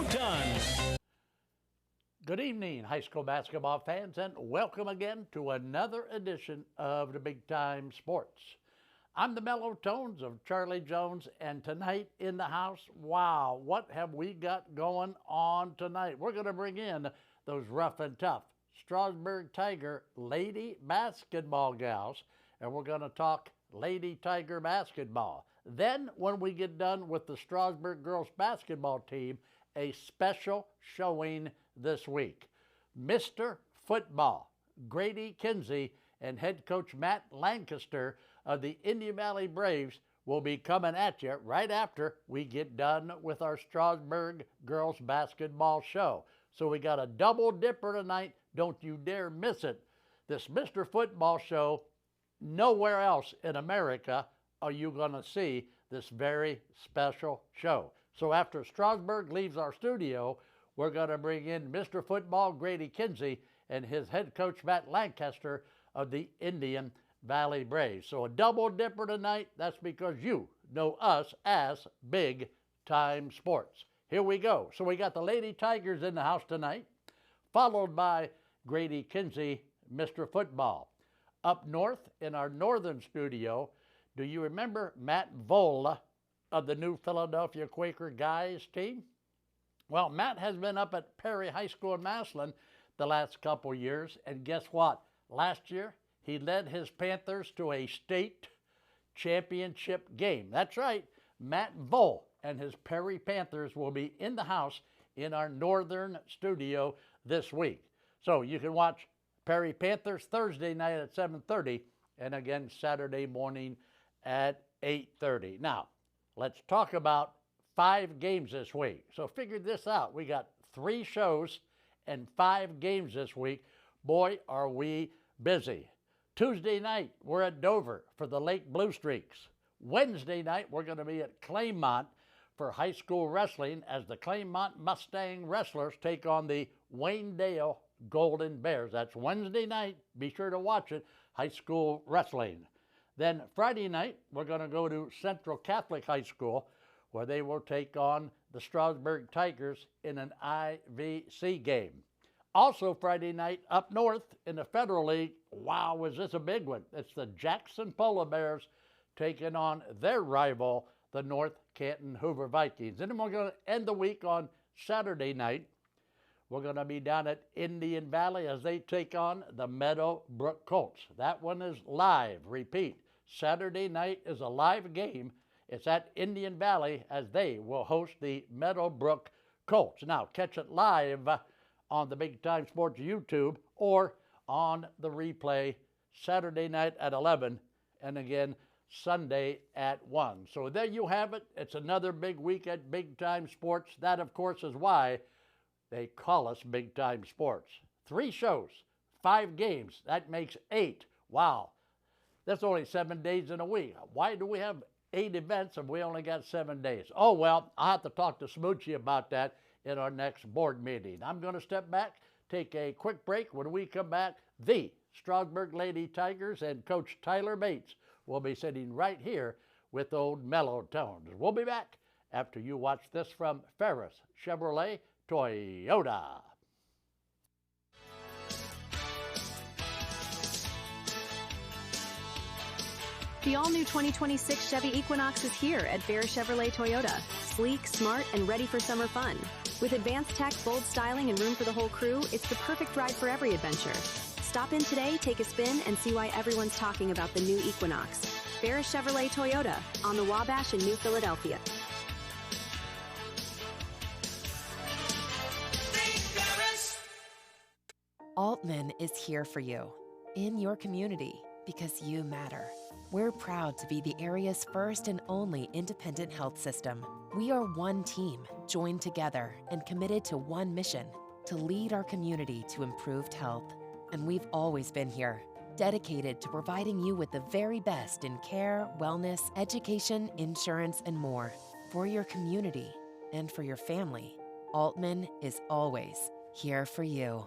done. Good evening, high school basketball fans, and welcome again to another edition of the Big Time Sports. I'm the mellow tones of Charlie Jones, and tonight in the house, wow, what have we got going on tonight? We're going to bring in those rough and tough Strasburg Tiger lady basketball gals, and we're going to talk Lady Tiger basketball. Then, when we get done with the Strasburg girls basketball team, a special showing this week. Mr. Football, Grady Kinsey, and head coach Matt Lancaster of the Indian Valley Braves will be coming at you right after we get done with our Strasburg girls basketball show. So we got a double dipper tonight. Don't you dare miss it. This Mr. Football show, nowhere else in America are you going to see this very special show. So after Strasburg leaves our studio, we're going to bring in Mr. Football Grady Kinsey and his head coach Matt Lancaster of the Indian Valley Braves. So a double dipper tonight. That's because you know us as Big Time Sports. Here we go. So we got the Lady Tigers in the house tonight, followed by Grady Kinsey, Mr. Football. Up north in our northern studio, do you remember Matt Vola of the new Philadelphia Quaker guys team? Well, Matt has been up at Perry High School in Massillon the last couple years, and guess what? Last year, he led his Panthers to a state championship game. That's right, Matt Vole and his Perry Panthers will be in the house in our northern studio this week. So you can watch Perry Panthers Thursday night at 7:30 and again Saturday morning at 8:30. Now, let's talk about 5 games this week. So figure this out. We got 3 shows and 5 games this week. Boy, are we busy. Tuesday night, we're at Dover for the Lake Blue Streaks. Wednesday night, we're going to be at Claymont for high school wrestling as the Claymont Mustang Wrestlers take on the Waynedale Golden Bears. That's Wednesday night. Be sure to watch it. High school wrestling. Then Friday night, we're going to go to Central Catholic High School where they will take on the Strasburg Tigers in an IVC game. Also Friday night up north in the Federal League, wow, was this a big one. It's the Jackson Polar Bears taking on their rival, the North Canton Hoover Vikings. And then we're going to end the week on Saturday night. We're going to be down at Indian Valley as they take on the Meadowbrook Colts. That one is live. Repeat, Saturday night is a live game. It's at Indian Valley as they will host the Meadowbrook Colts. Now, catch it live on the Big Time Sports YouTube or on the replay Saturday night at 11 and again Sunday at 1. So there you have it. It's another big week at Big Time Sports. That, of course, is why they call us Big Time Sports. 3 shows, 5 games. That makes 8. Wow. That's only 7 days in a week. Why do we have 8 events if we only got 7 days? Oh, well, I'll have to talk to Smoochie about that in our next board meeting. I'm going to step back, take a quick break. When we come back, the Strasburg Lady Tigers and Coach Tyler Bates will be sitting right here with old Mellow Tones. We'll be back after you watch this from Ferris Chevrolet Toyota. The all-new 2026 Chevy Equinox is here at Ferris Chevrolet Toyota. Sleek, smart, and ready for summer fun. With advanced tech, bold styling, and room for the whole crew, it's the perfect ride for every adventure. Stop in today, take a spin, and see why everyone's talking about the new Equinox. Ferris Chevrolet Toyota on the Wabash in New Philadelphia. Altman is here for you, in your community, because you matter. We're proud to be the area's first and only independent health system. We are one team, joined together and committed to one mission, to lead our community to improved health. And we've always been here, dedicated to providing you with the very best in care, wellness, education, insurance, and more. For your community and for your family, Altman is always here for you.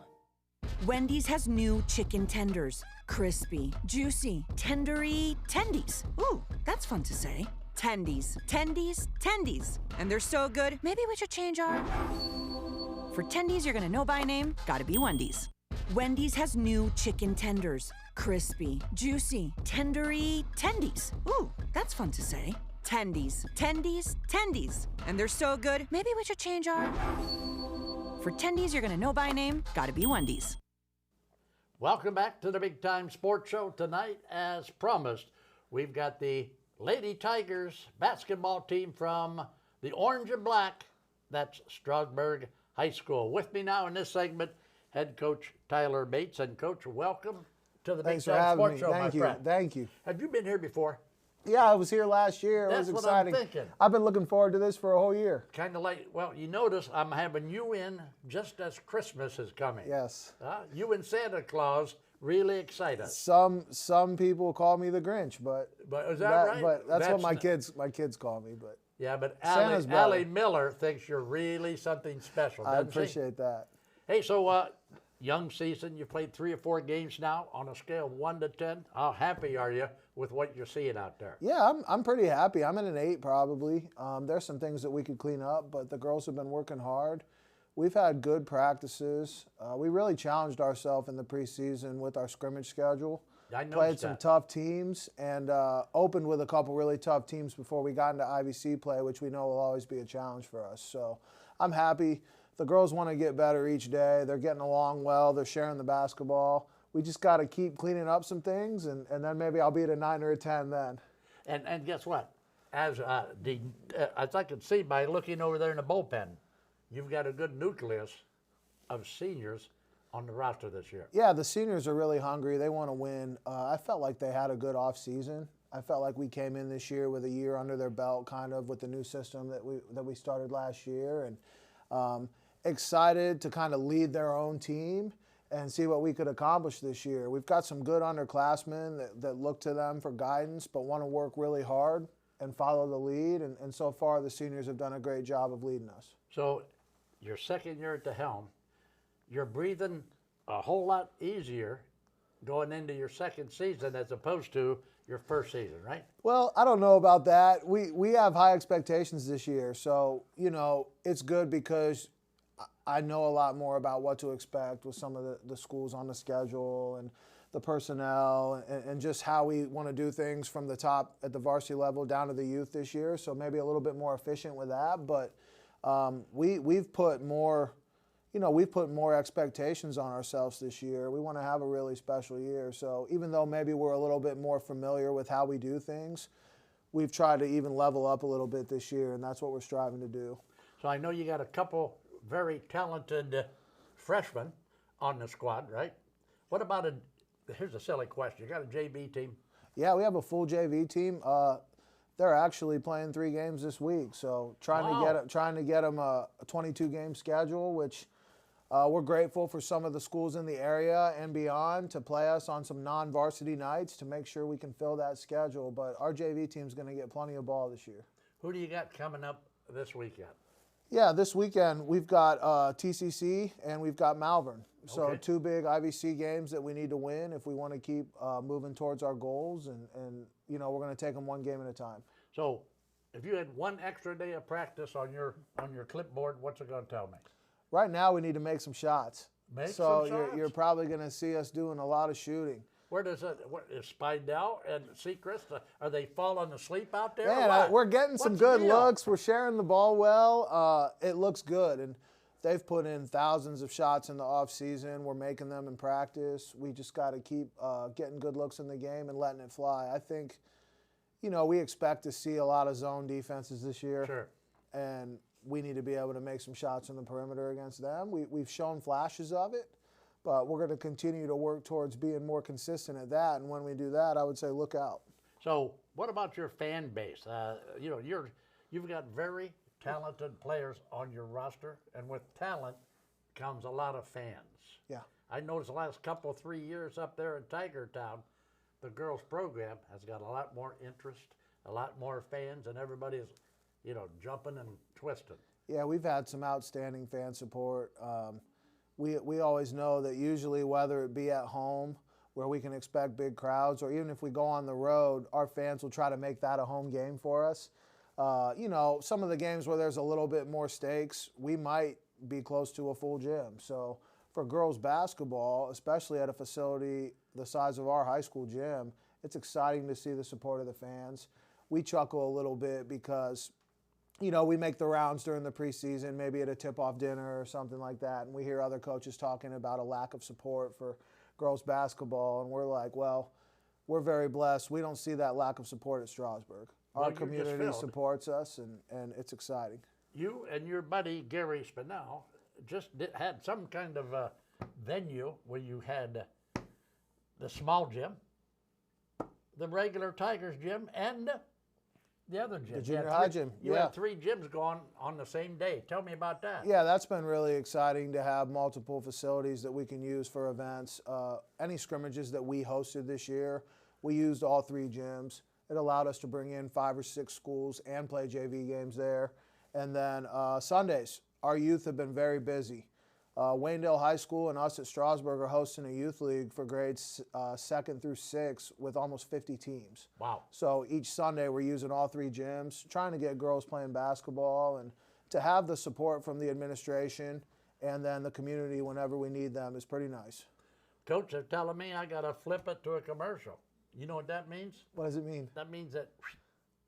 Wendy's has new chicken tenders. Crispy, juicy, tendery tendies. Ooh, that's fun to say. Tendies, tendies, tendies. And they're so good, maybe we should change our For tendies you're gonna know by name, gotta be Wendy's. Wendy's has new chicken tenders. Crispy, juicy, tendery tendies. Ooh, that's fun to say. Tendies, tendies, tendies. And they're so good, maybe we should change our... For tendies you're gonna know by name, gotta be Wendy's. Welcome back to the Big Time Sports Show. Tonight, as promised, we've got the Lady Tigers basketball team from the Orange and Black. That's Strasburg High School. With me now in this segment, head coach Tyler Bates. And coach, welcome to the Big Time Sports Show, my friend. Thank you. Have you been here before? Yeah, I was here last year. It That's was what exciting. I'm thinking. I've been looking forward to this for a whole year. Kind of like, well, you notice I'm having you in just as Christmas is coming. Yes. You and Santa Claus really excite us. Some people call me the Grinch, but is that right? But that's what my kids call me. But yeah, but Santa's Allie Miller thinks you're really something special. I appreciate that. Hey, so young season, you played 3 or 4 games now. On a scale of 1 to 10, how happy are you with what you're seeing out there? Yeah, I'm pretty happy. I'm at an 8 probably. There's some things that we could clean up, but the girls have been working hard. We've had good practices. We really challenged ourselves in the preseason with our scrimmage schedule. I noticed Played some tough teams and opened with a couple really tough teams before we got into IVC play, which we know will always be a challenge for us. So I'm happy. The girls want to get better each day. They're getting along well. They're sharing the basketball. We just got to keep cleaning up some things, and then maybe I'll be at a 9 or a 10 then. And guess what? As I can see by looking over there in the bullpen, you've got a good nucleus of seniors on the roster this year. Yeah, the seniors are really hungry. They want to win. I felt like they had a good off season. I felt like we came in this year with a year under their belt, kind of with the new system that we started last year, and excited to kind of lead their own team and see what we could accomplish this year. We've got some good underclassmen that look to them for guidance, but want to work really hard and follow the lead. And so far, the seniors have done a great job of leading us. So your second year at the helm, you're breathing a whole lot easier going into your second season as opposed to your first season, right? Well, I don't know about that. We have high expectations this year. So, it's good because I know a lot more about what to expect with some of the schools on the schedule and the personnel and just how we want to do things from the top at the varsity level down to the youth this year. So maybe a little bit more efficient with that. But we've put more expectations on ourselves this year. We want to have a really special year. So even though maybe we're a little bit more familiar with how we do things, we've tried to even level up a little bit this year, and that's what we're striving to do. So I know you got a couple very talented freshmen on the squad, right? What about here's a silly question. You got a JV team? Yeah, we have a full JV team. They're actually playing 3 games this week, so trying to get them a 22-game schedule, which we're grateful for some of the schools in the area and beyond to play us on some non-varsity nights to make sure we can fill that schedule. But our JV team's going to get plenty of ball this year. Who do you got coming up this weekend? Yeah, this weekend we've got TCC and we've got Malvern. So Okay. 2 big IVC games that we need to win if we want to keep moving towards our goals. And we're going to take them 1 game at a time. So if you had 1 extra day of practice on your clipboard, what's it going to tell me? Right now we need to make some shots. Make so some shots? You're probably going to see us doing a lot of shooting. Where does it? What is Spidell and Seacrest? Are they falling asleep out there? Man, we're getting some What's the good deal? looks. We're sharing the ball well. It looks good, and they've put in thousands of shots in the off season. We're making them in practice. We just got to keep getting good looks in the game and letting it fly. I think, we expect to see a lot of zone defenses this year. Sure. And we need to be able to make some shots on the perimeter against them. We've shown flashes of it, but we're going to continue to work towards being more consistent at that. And when we do that, I would say look out. So what about your fan base? You've got very talented players on your roster, and with talent comes a lot of fans. Yeah. I noticed the last 3 years up there in Tiger Town, the girls program has got a lot more interest, a lot more fans, and everybody's, jumping and twisting. Yeah, we've had some outstanding fan support. We always know that usually whether it be at home where we can expect big crowds or even if we go on the road, our fans will try to make that a home game for us. Some of the games where there's a little bit more stakes, we might be close to a full gym. So for girls basketball, especially at a facility the size of our high school gym, it's exciting to see the support of the fans. We chuckle a little bit because, you know, we make the rounds during the preseason, maybe at a tip-off dinner or something like that, and we hear other coaches talking about a lack of support for girls basketball, and we're like, well, we're very blessed. We don't see that lack of support at Strasburg. Our community supports us, and it's exciting. You and your buddy Gary Spinell had some kind of a venue where you had the small gym, the regular Tigers gym, and the other gym. The junior high gym. You had 3 gyms going on the same day. Tell me about that. Yeah, that's been really exciting to have multiple facilities that we can use for events. Any scrimmages that we hosted this year, we used all 3 gyms. It allowed us to bring in 5 or 6 schools and play JV games there. And then Sundays, our youth have been very busy. Waynedale High School and us at Strasburg are hosting a youth league for grades 2nd through 6 with almost 50 teams. Wow. So each Sunday we're using all 3 gyms, trying to get girls playing basketball, and to have the support from the administration and then the community whenever we need them is pretty nice. Coach, they're telling me I got to flip it to a commercial. You know what that means? What does it mean? That means that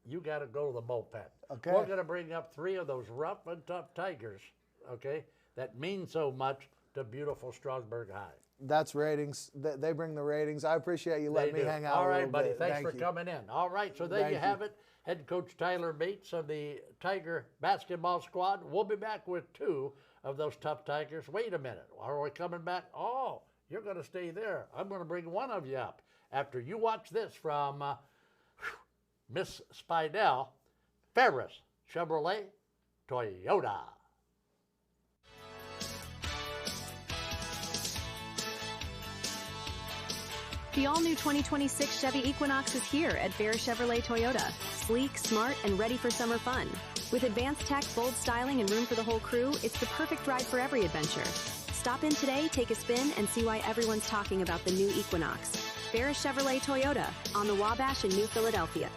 you got to go to the bullpen. Okay. We're going to bring up 3 of those rough and tough Tigers, okay, that mean so much to beautiful Strasburg High. That's ratings. They bring the ratings. I appreciate you letting me hang out. All a right, little buddy. bit. Thanks for coming in. All right, so there you have it. Head coach Tyler Bates of the Tiger basketball squad. We'll be back with 2 of those tough Tigers. Wait a minute. Are we coming back? Oh, you're going to stay there. I'm going to bring one of you up after you watch this from Miss Spidell, Ferris Chevrolet Toyota. The all-new 2026 Chevy Equinox is here at Ferris Chevrolet Toyota. Sleek, smart, and ready for summer fun. With advanced tech, bold styling, and room for the whole crew, it's the perfect ride for every adventure. Stop in today, take a spin, and see why everyone's talking about the new Equinox. Ferris Chevrolet Toyota on the Wabash in New Philadelphia.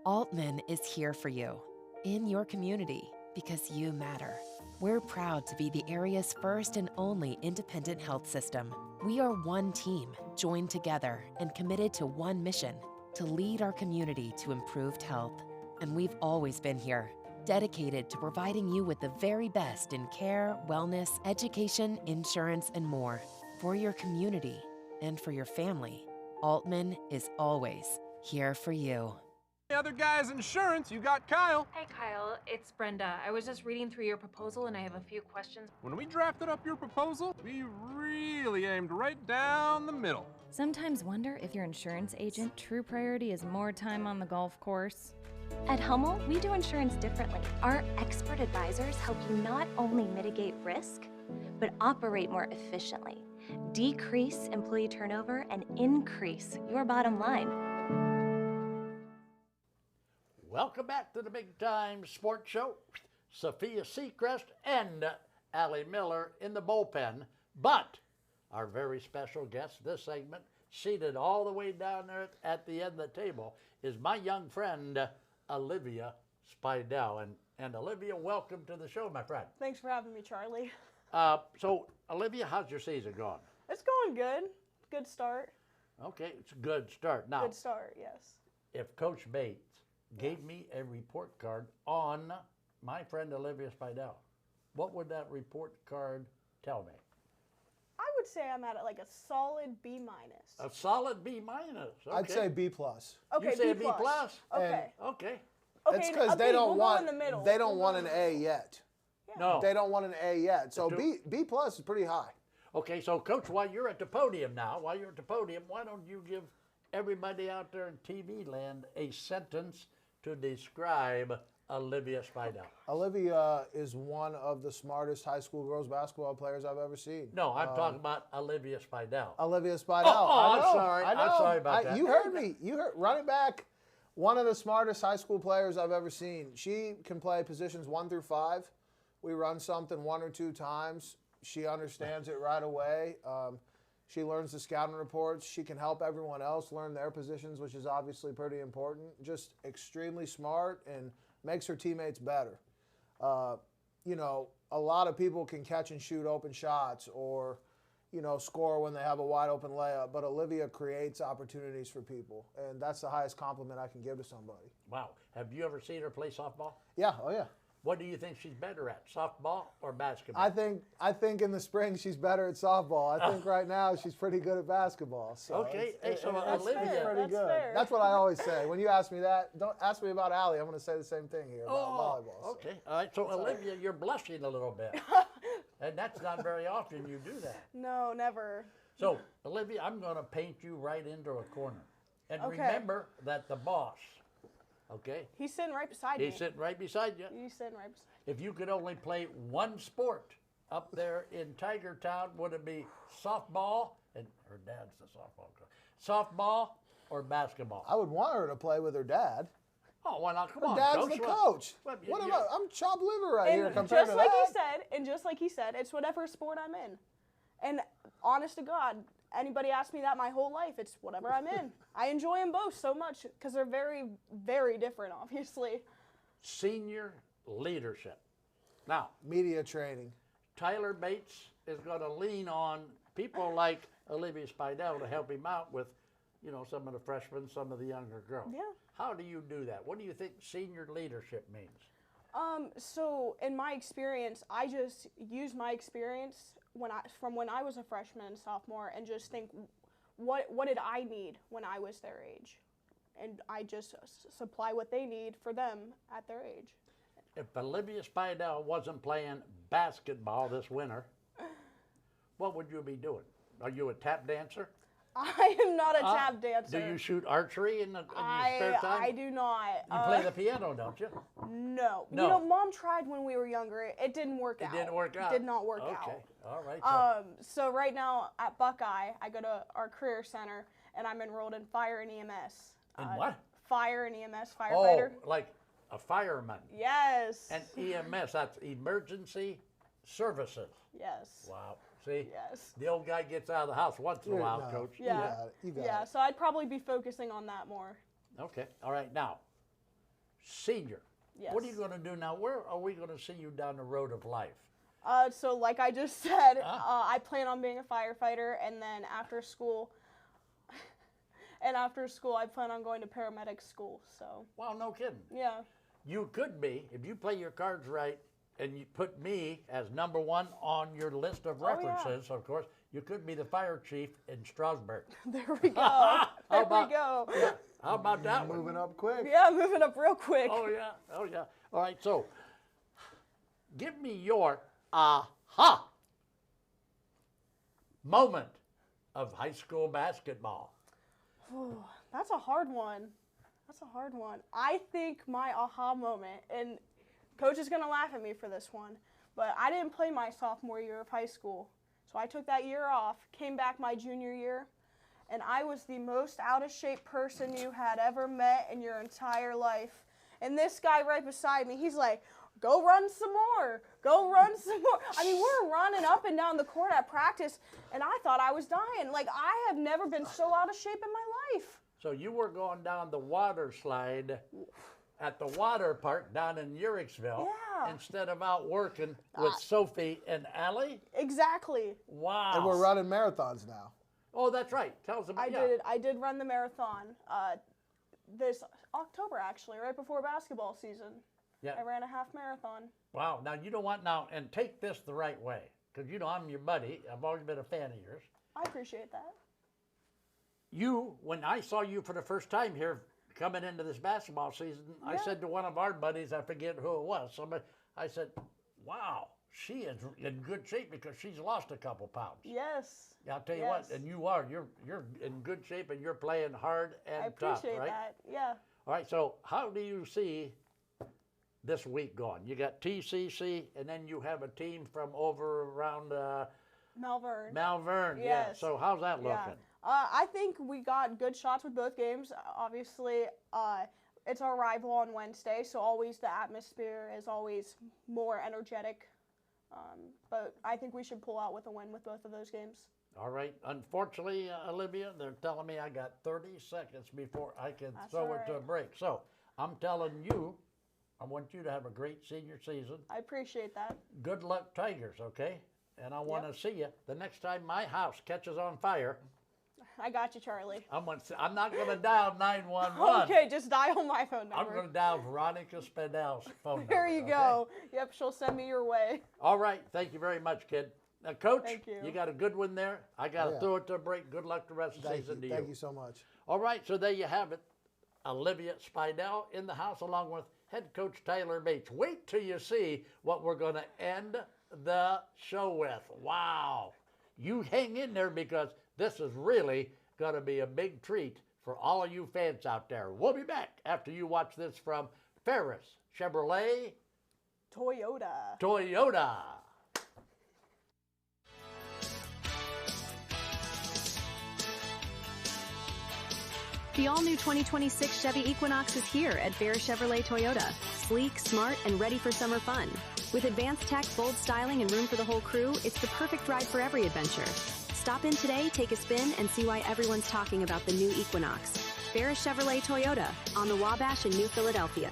Altman is here for you, in your community, because you matter. We're proud to be the area's first and only independent health system. We are one team, joined together and committed to one mission, to lead our community to improved health. And we've always been here, dedicated to providing you with the very best in care, wellness, education, insurance, and more. For your community and for your family, Altman is always here for you. The other guy's insurance, you got Kyle. Hey Kyle, it's Brenda. I was just reading through your proposal and I have a few questions. When we drafted up your proposal, we really aimed right down the middle. Sometimes wonder if your insurance agent true priority is more time on the golf course. At Hummel, we do insurance differently. Our expert advisors help you not only mitigate risk, but operate more efficiently, decrease employee turnover, and increase your bottom line. Welcome back to the Big Time Sports Show. Sophia Seacrest and Allie Miller in the bullpen. But our very special guest this segment, seated all the way down there at the end of the table, is my young friend, Olivia Spidell. And Olivia, welcome to the show, my friend. Thanks for having me, Charlie. So, Olivia, how's your season going? It's going good. Good start. Okay, it's a good start. Now, Good start, yes. if Coach Bates gave me a report card on my friend Olivia Spidell, what would that report card tell me? I would say I'm at like a solid B minus. A solid B minus. Okay. I'd say B plus. Okay, You say B B plus? Okay. Okay. Okay, It's because okay, they don't we'll go want in the middle. they don't We'll want go an in the A middle. yet. No. They don't want an A yet. So The B plus is pretty high. Okay, so Coach, while you're at the podium now, why don't you give everybody out there in TV land a sentence to describe Olivia Spidell? Olivia is one of the smartest high school girls basketball players I've ever seen. No, I'm talking about Olivia Spidell. Olivia Spidell. Oh, I I'm know, sorry. I know. I'm sorry about that. You heard me. You heard running back. One of the smartest high school players I've ever seen. She can play positions 1 through 5. We run something 1 or 2 times. She understands it right away. She learns the scouting reports. She can help everyone else learn their positions, which is obviously pretty important. Just extremely smart and makes her teammates better. You know, a lot of people can catch and shoot open shots or, you know, score when they have a wide open layup, but Olivia creates opportunities for people, and that's the highest compliment I can give to somebody. Wow. Have you ever seen her play softball? Yeah, oh yeah. What do you think she's better at, softball or basketball? I think in the spring she's better at softball. I think right now she's pretty good at basketball. So okay, it's, so that's Olivia. fair. pretty That's good. fair. That's what I always say. When you ask me that, don't ask me about Allie. I'm going to say the same thing here about volleyball. So. Okay, all right. So Olivia, you're blushing a little bit, and that's not very often you do that. No, never. So Olivia, I'm going to paint you right into a corner, and Okay. remember that the boss. Okay. He's sitting right beside me. He's sitting right beside you. He's sitting right beside If you could only play one sport up there in Tiger Town, would it be softball? And her dad's the softball coach. Softball or basketball? I would want her to play with her dad. Oh, why not? Come Her on, dad's coach. the coach. What, What you- am I? I'm chopped liver right here And compared just to like that. he said, it's whatever sport I'm in. And honest to God, anybody asked me that my whole life, it's whatever I'm in. I enjoy them both so much because they're very, very different, obviously. Senior leadership. Now, Media training. Tyler Bates is going to lean on people like Olivia Spidell to help him out with, you know, some of the freshmen, some of the younger girls. Yeah. How do you do that? What do you think senior leadership means? So in my experience, I just use my experience from when I was a freshman and sophomore, and just think, what did I need when I was their age, and I just supply what they need for them at their age. If Olivia Spidell wasn't playing basketball this winter, what would you be doing? Are you a tap dancer? I am not a tap dancer. Do you shoot archery in your spare time? I do not. You play the piano, don't you? No. No. You know, Mom tried when we were younger. It didn't work out. It didn't work out? It did not work Okay, out. all right. So right now at Buckeye, I go to our career center, and I'm enrolled in fire and EMS. In what? Fire and EMS, Oh, firefighter. like a fireman. Yes. And EMS, that's emergency services. Yes. Wow. See? Yes. The old guy gets out of the house once in a while, No, Coach. Yeah. You got Yeah. it. So I'd probably be focusing on that more. Okay. All right. Now, senior. Yes. What are you going to do now? Where are we going to see you down the road of life? So like I just said, I plan on being a firefighter, and then after school, I plan on going to paramedic school. So Well, no kidding. yeah. You could be, if you play your cards right and you put me as #1 on your list of Oh, yeah. references, of course, you could be the fire chief in Strasburg. There we go. There about- we go. Yeah. How about that one? Moving up quick. Yeah, moving up real quick. Oh, yeah. Oh, yeah. All right. So give me your aha moment of high school basketball. Ooh, that's a hard one. That's a hard one. I think my aha moment, and Coach is going to laugh at me for this one, but I didn't play my sophomore year of high school. So I took that year off, came back my junior year, and I was the most out of shape person you had ever met in your entire life. And this guy right beside me, he's like, go run some more. Go run some more. I mean, we're running up and down the court at practice, and I thought I was dying. Like, I have never been so out of shape in my life. So you were going down the water slide at the water park down in Uricksville Yeah. instead of out working with Sophie and Allie? Exactly. Wow. And we're running marathons now. Oh, that's right. Tell us about I did run the marathon this October, actually, right before basketball season. Yeah. I ran a half marathon. Wow. Now, you don't want now, and take this the right way, because, you know, I'm your buddy. I've always been a fan of yours. I appreciate that. You, when I saw you for the first time here coming into this basketball season, I said to one of our buddies, I forget who it was, somebody, I said, wow, she is in good shape because she's lost a couple pounds. Yes. I'll tell you what, and you are. You're in good shape and you're playing hard and I appreciate tough, right? that. Yeah. All right, so how do you see this week going? You got TCC, and then you have a team from over around Malvern. Malvern. Yeah. Yes. So how's that looking? Yeah. I think we got good shots with both games. Obviously, it's our rival on Wednesday, so always the atmosphere is always more energetic. But I think we should pull out with a win with both of those games. All right. Unfortunately, Olivia, they're telling me I got 30 seconds before I can That's throw all it to a right. break. So I'm telling you, I want you to have a great senior season. I appreciate that. Good luck, Tigers, okay? And I want to Yep. see you the next time my house catches on fire. I got you, Charlie. I'm not going to dial 911. Okay, just dial my phone I'm number. going to dial Veronica Spadel's phone number. There you okay? go. Yep, she'll send me your way. All right. Thank you very much, kid. Now, Coach, Thank you. got a good one there. I got to Yeah. throw it to a break. Good luck the rest of the Thank season you. to Thank you so much. All right, so there you have it. Olivia Spidell in the house along with head coach Tyler Bates. Wait till you see what we're going to end the show with. Wow. You hang in there because this is really going to be a big treat for all of you fans out there. We'll be back after you watch this from Ferris Chevrolet Toyota. The all-new 2026 Chevy Equinox is here at Ferris Chevrolet Toyota. Sleek, smart, and ready for summer fun. With advanced tech, bold styling, and room for the whole crew, it's the perfect ride for every adventure. Stop in today, take a spin, and see why everyone's talking about the new Equinox. Ferris Chevrolet Toyota on the Wabash in New Philadelphia.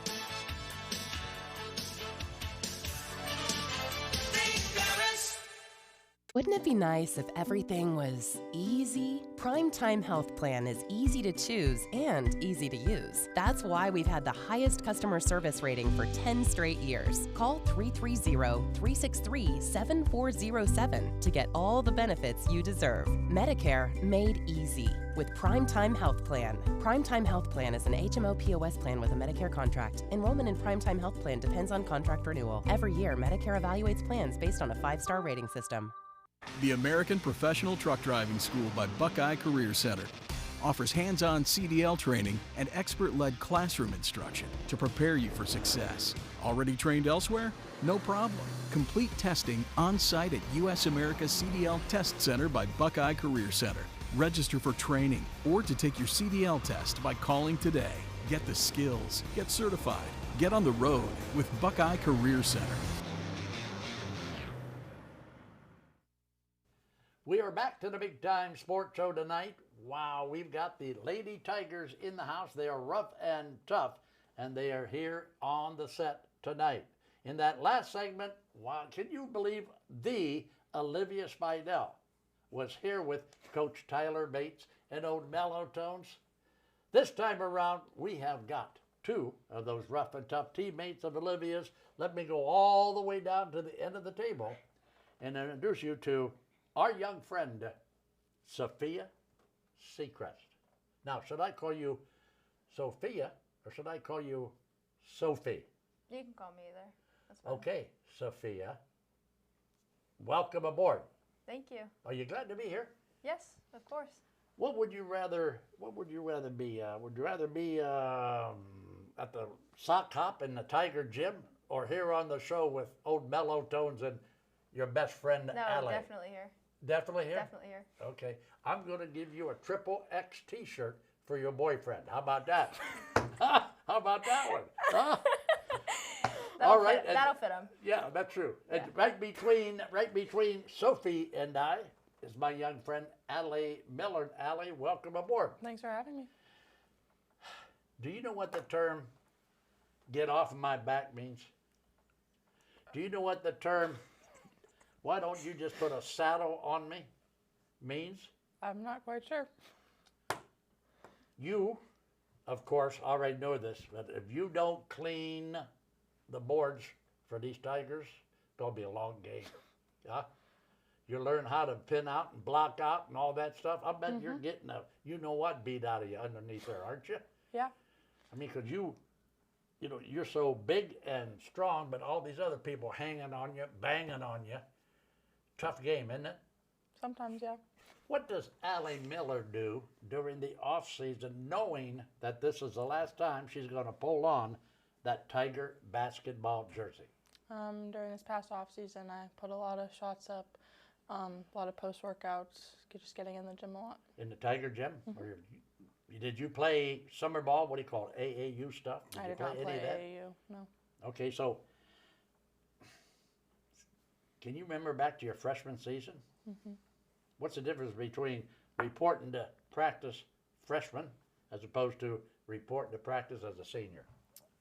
Wouldn't it be nice if everything was easy? Primetime Health Plan is easy to choose and easy to use. That's why we've had the highest customer service rating for 10 straight years. Call 330-363-7407 to get all the benefits you deserve. Medicare made easy with Primetime Health Plan. Primetime Health Plan is an HMO POS plan with a Medicare contract. Enrollment in Primetime Health Plan depends on contract renewal. Every year, Medicare evaluates plans based on a 5-star rating system. The American Professional Truck Driving School by Buckeye Career Center offers hands-on CDL training and expert-led classroom instruction to prepare you for success. Already trained elsewhere? No problem. Complete testing on-site at U.S. America's CDL Test Center by Buckeye Career Center. Register for training or to take your CDL test by calling today. Get the skills, get certified, get on the road with Buckeye Career Center. We are back to the Big Time Sports Show tonight. Wow, we've got the Lady Tigers in the house. They are rough and tough, and they are here on the set tonight. In that last segment, wow, can you believe the Olivia Spidell was here with Coach Tyler Bates and Old Mellow Tones? This time around, we have got two of those rough and tough teammates of Olivia's. Let me go all the way down to the end of the table and introduce you to our young friend, Sophia Seacrest. Now, should I call you Sophia or should I call you Sophie? You can call me either. That's fine. Okay, Sophia. Welcome aboard. Thank you. Are you glad to be here? Yes, of course. What would you rather be? Would you rather be at the sock hop in the Tiger Gym or here on the show with Old Mellow Tones and your best friend, No, Allie? definitely here. Definitely here? Definitely here. Okay. I'm going to give you a XXX t-shirt for your boyfriend. How about that? How about that one? Huh? All right. That'll fit him. Yeah, that's true. Yeah. And right between Sophie and I is my young friend, Allie Miller. Allie, welcome aboard. Thanks for having me. Do you know what the term "get off of my back" means? Do you know what the term "why don't you just put a saddle on me" means? I'm not quite sure. You, of course, already know this, but if you don't clean the boards for these Tigers, it's going to be a long game. Yeah? You learn how to pin out and block out and all that stuff. I bet you're getting a you-know-what beat out of you underneath there, aren't you? Yeah. I mean, because you're so big and strong, but all these other people hanging on you, banging on you. Tough game, isn't it? Sometimes, yeah. What does Allie Miller do during the off season, knowing that this is the last time she's going to pull on that Tiger basketball jersey? During this past off season, I put a lot of shots up, a lot of post workouts, just getting in the gym a lot. In the Tiger gym? Or did you play summer ball? What do you call it? AAU stuff? I you did not play any of that? AAU, no. Okay, so can you remember back to your freshman season? What's the difference between reporting to practice freshman as opposed to reporting to practice as a senior?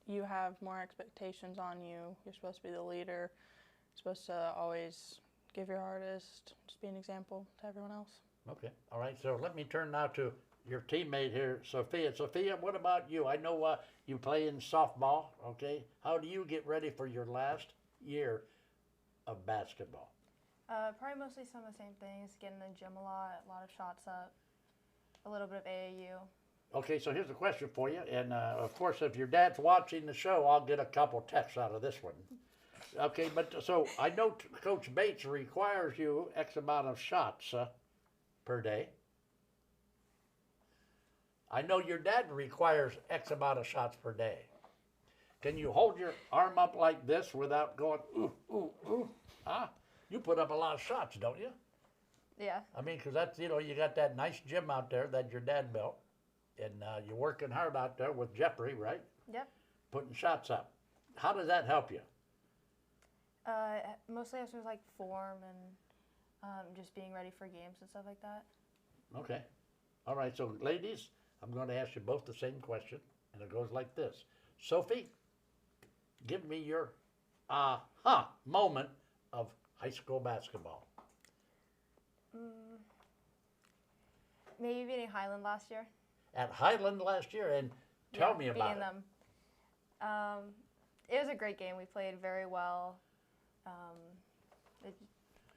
You have more expectations on you. You're supposed to be the leader. You're supposed to always give your hardest, just be an example to everyone else. Okay, all right, so let me turn now to your teammate here, Sophia. Sophia, what about you? I know you play in softball, okay? How do you get ready for your last year of basketball? Probably mostly some of the same things, getting in the gym a lot of shots up, a little bit of AAU. Okay, so here's a question for you, and of course, if your dad's watching the show, I'll get a couple texts out of this one. Okay, but so I know Coach Bates requires you X amount of shots per day. I know your dad requires X amount of shots per day. Can you hold your arm up like this without going, ooh, ooh, ooh? Huh? You put up a lot of shots, don't you? Yeah. I mean, because that's, you know, you got that nice gym out there that your dad built, and you're working hard out there with Jeffrey, right? Yep. Putting shots up. How does that help you? Mostly has to do with like form and just being ready for games and stuff like that. Okay. All right, so ladies, I'm going to ask you both the same question, and it goes like this. Sophie, give me your aha moment of high school basketball. Maybe beating Highland last year. At Highland last year, and tell me about beating them. It was a great game. We played very well. It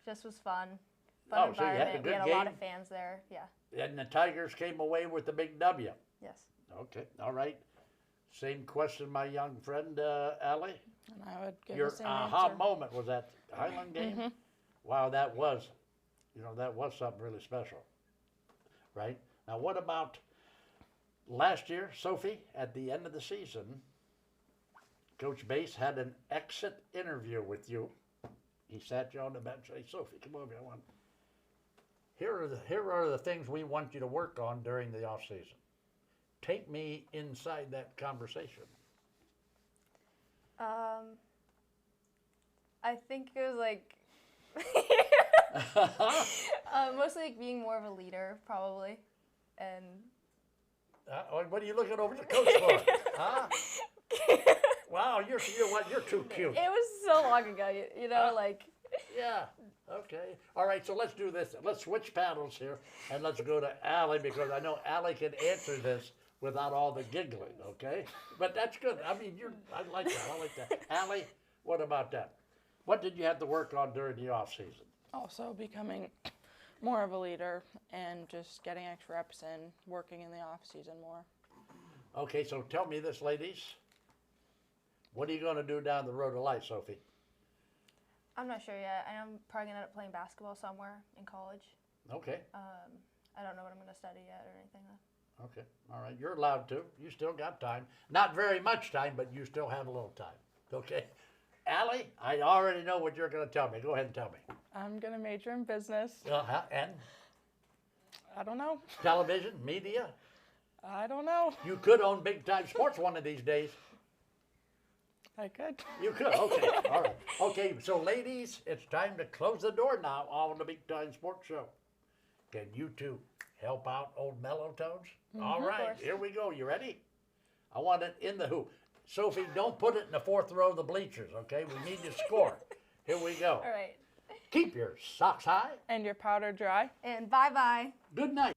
just was fun. Fun so you had a environment. good We had a game? lot of fans there. Yeah. And the Tigers came away with the big W. Yes. Okay, all right. Same question, my young friend, Allie. And I would give Your the same aha answer. moment was that Highland game? Mhm. Wow, that was something really special, right? Now, what about last year, Sophie, at the end of the season, Coach Bass had an exit interview with you. He sat you on the bench and said, Sophie, come over here. Here are the things we want you to work on during the off season. Take me inside that conversation. I think it was like mostly like being more of a leader, probably, and. What are you looking over the coach for? Huh? Wow, you're too cute. It was so long ago, you know, like. Yeah. Okay. All right. So let's do this. Let's switch paddles here, and let's go to Allie because I know Allie can answer this without all the giggling. Okay. But that's good. I mean, I like that. I like that. Allie, what about that? What did you have to work on during the off season? Also becoming more of a leader and just getting extra reps in, working in the off season more. Okay. So tell me this, ladies. What are you going to do down the road of life, Sophie? I'm not sure yet. I know I'm probably going to end up playing basketball somewhere in college. Okay. I don't know what I'm going to study yet or anything. Okay. All right. You're allowed to. You still got time. Not very much time, but you still have a little time. Okay. Allie, I already know what you're going to tell me. Go ahead and tell me. I'm going to major in business. And? I don't know. Television, media? I don't know. You could own Big Time Sports one of these days. I could. You could. Okay. All right. Okay. So, ladies, it's time to close the door now on the Big Time Sports Show. Can you two help out old Mellow Tones? All right. Here we go. You ready? I want it in the hoop. Sophie, don't put it in the fourth row of the bleachers, okay? We need to score. Here we go. All right. Keep your socks high. And your powder dry. And bye-bye. Good night.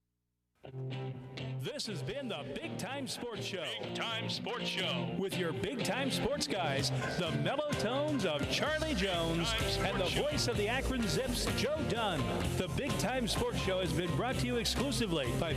This has been the Big Time Sports Show. Big Time Sports Show. With your Big Time Sports guys, the mellow tones of Charlie Jones and the voice of the Akron Zips, Joe Dunn. The Big Time Sports Show has been brought to you exclusively by